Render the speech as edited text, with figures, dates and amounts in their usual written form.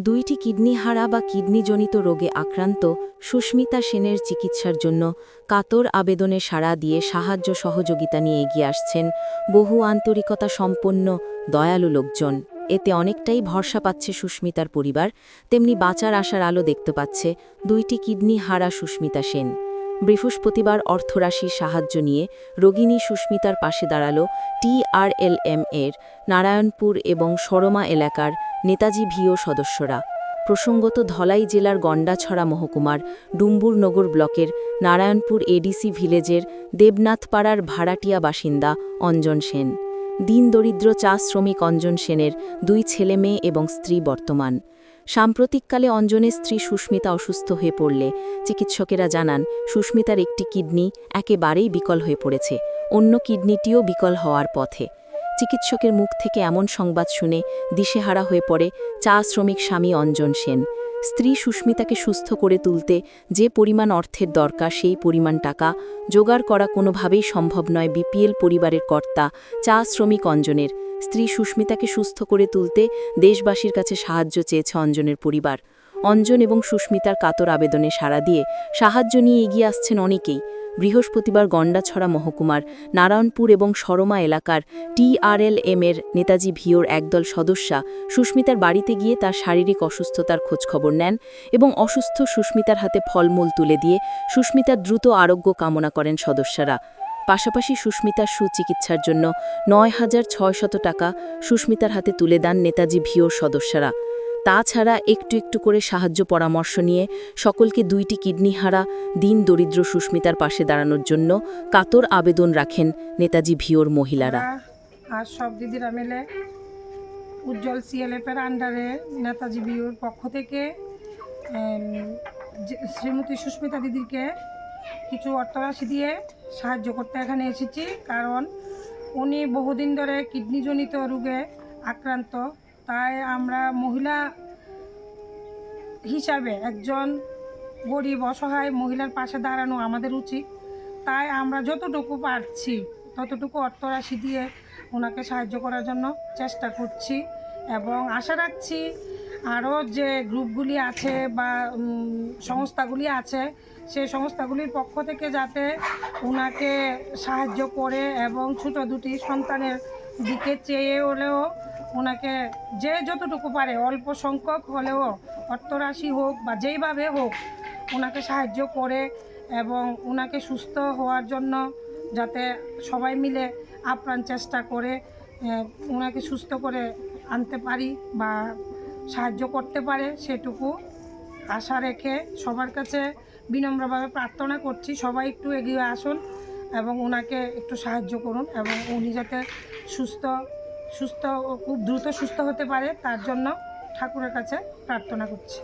দুইটি কিডনি হারা বা কিডনিজনিত রোগে আক্রান্ত সুস্মিতা সেনের চিকিৎসার জন্য কাতর আবেদনে সাড়া দিয়ে সাহায্য সহযোগিতা নিয়ে এগিয়ে আসছেন বহু আন্তরিকতা সম্পন্ন দয়ালু লোকজন। এতে অনেকটাই ভরসা পাচ্ছে সুস্মিতার পরিবার, তেমনি বাঁচার আশার আলো দেখতে পাচ্ছে দুইটি কিডনি হারা সুস্মিতা সেন। বৃহস্পতিবার অর্থরাশির সাহায্য নিয়ে রোগিণী সুস্মিতার পাশে দাঁড়াল TRLM এর নারায়ণপুর এবং সরমা এলাকার নেতাজি ভিও সদস্যরা। প্রসঙ্গত ধলাই জেলার গন্ডাছড়া মহকুমার ডুম্বুরনগর ব্লকের নারায়ণপুর এডিসি ভিলেজের দেবনাথপাড়ার ভাড়াটিয়া বাসিন্দা অঞ্জন সেন। দরিদ্র চা শ্রমিক অঞ্জন সেনের দুই ছেলে মেয়ে এবং স্ত্রী বর্তমান। সাম্প্রতিককালে অঞ্জনের স্ত্রী সুস্মিতা অসুস্থ হয়ে পড়লে চিকিৎসকেরা জানান সুস্মিতার একটি কিডনি একেবারেই বিকল হয়ে পড়েছে, অন্য কিডনিটিও বিকল হওয়ার পথে। চিকিৎসকের মুখ থেকে এমন সংবাদ শুনে দিশেহারা হয়ে পড়ে চা শ্রমিক স্বামী অঞ্জন সেন। স্ত্রী সুস্মিতাকে সুস্থ করে তুলতে যে পরিমাণ অর্থের দরকার সেই পরিমাণ টাকা জোগাড় করা কোনোভাবেই সম্ভব নয় বিপিএল পরিবারের কর্তা চা শ্রমিক অঞ্জনের। স্ত্রী সুস্মিতাকে সুস্থ করে তুলতে দেশবাসীর কাছে সাহায্য চেয়েছে অঞ্জনের পরিবার। অঞ্জন এবং সুস্মিতার কাতর আবেদনে সাড়া দিয়ে সাহায্য নিয়ে এগিয়ে আসছেন অনেকেই। বৃহস্পতিবার গন্ডাছড়া মহকুমার নারায়ণপুর এবং সরমা এলাকার TRLM এর নেতাজি ভিওর একদল সদস্যা সুস্মিতার বাড়িতে গিয়ে তার শারীরিক অসুস্থতার খোঁজখবর নেন এবং অসুস্থ সুস্মিতার হাতে ফলমূল তুলে দিয়ে সুস্মিতার দ্রুত আরোগ্য কামনা করেন সদস্যরা। পাশাপাশি সুস্মিতার সুচিকিৎসার জন্য ৯,৬০০ টাকা সুস্মিতার হাতে তুলে দেন নেতাজি ভিওর সদস্যরা। তাছাড়া একটু একটু করে সাহায্য পরামর্শ নিয়ে সকলকে দুইটি কিডনি হারা দরিদ্র সুস্মিতার পাশে দাঁড়ানোর জন্য কাতর আবেদন রাখেন নেতাজি ভিওর মহিলারা। আর সব দিদিরা মিলে উজ্জ্বল CLF এর আন্ডারে নেতাজি ভিওর পক্ষ থেকে শ্রীমতী সুস্মিতা দিদিকে কিছু অর্থরাশি দিয়ে সাহায্য করতে এখানে এসেছি, কারণ উনি বহুদিন ধরে কিডনিজনিত রোগে আক্রান্ত। তাই আমরা মহিলা হিসাবে একজন গরিব অসহায় মহিলার পাশে দাঁড়ানো আমাদের উচিত। তাই আমরা যতটুকু পারছি ততটুকু অর্থরাশি দিয়ে ওনাকে সাহায্য করার জন্য চেষ্টা করছি এবং আশা রাখছি আরও যে গ্রুপগুলি আছে বা সংস্থাগুলি আছে সেই সংস্থাগুলির পক্ষ থেকে যাতে ওনাকে সাহায্য করে এবং ছোটো দুটি সন্তানের দিকে চেয়ে হলেও ওনাকে যে যতটুকু পারে অল্প সংখ্যক হলেও অর্থরাশি হোক বা যেইভাবে হোক ওনাকে সাহায্য করে এবং ওনাকে সুস্থ হওয়ার জন্য যাতে সবাই মিলে আপ্রাণ চেষ্টা করে ওনাকে সুস্থ করে আনতে পারি বা সাহায্য করতে পারে সেটুকু আশা রেখে সবার কাছে বিনম্রভাবে প্রার্থনা করছি সবাই একটু এগিয়ে আসুন এবং ওনাকে একটু সাহায্য করুন এবং উনি যাতে সুস্থ খুব দ্রুত সুস্থ হতে পারে তার জন্য ঠাকুরের কাছে প্রার্থনা করছি।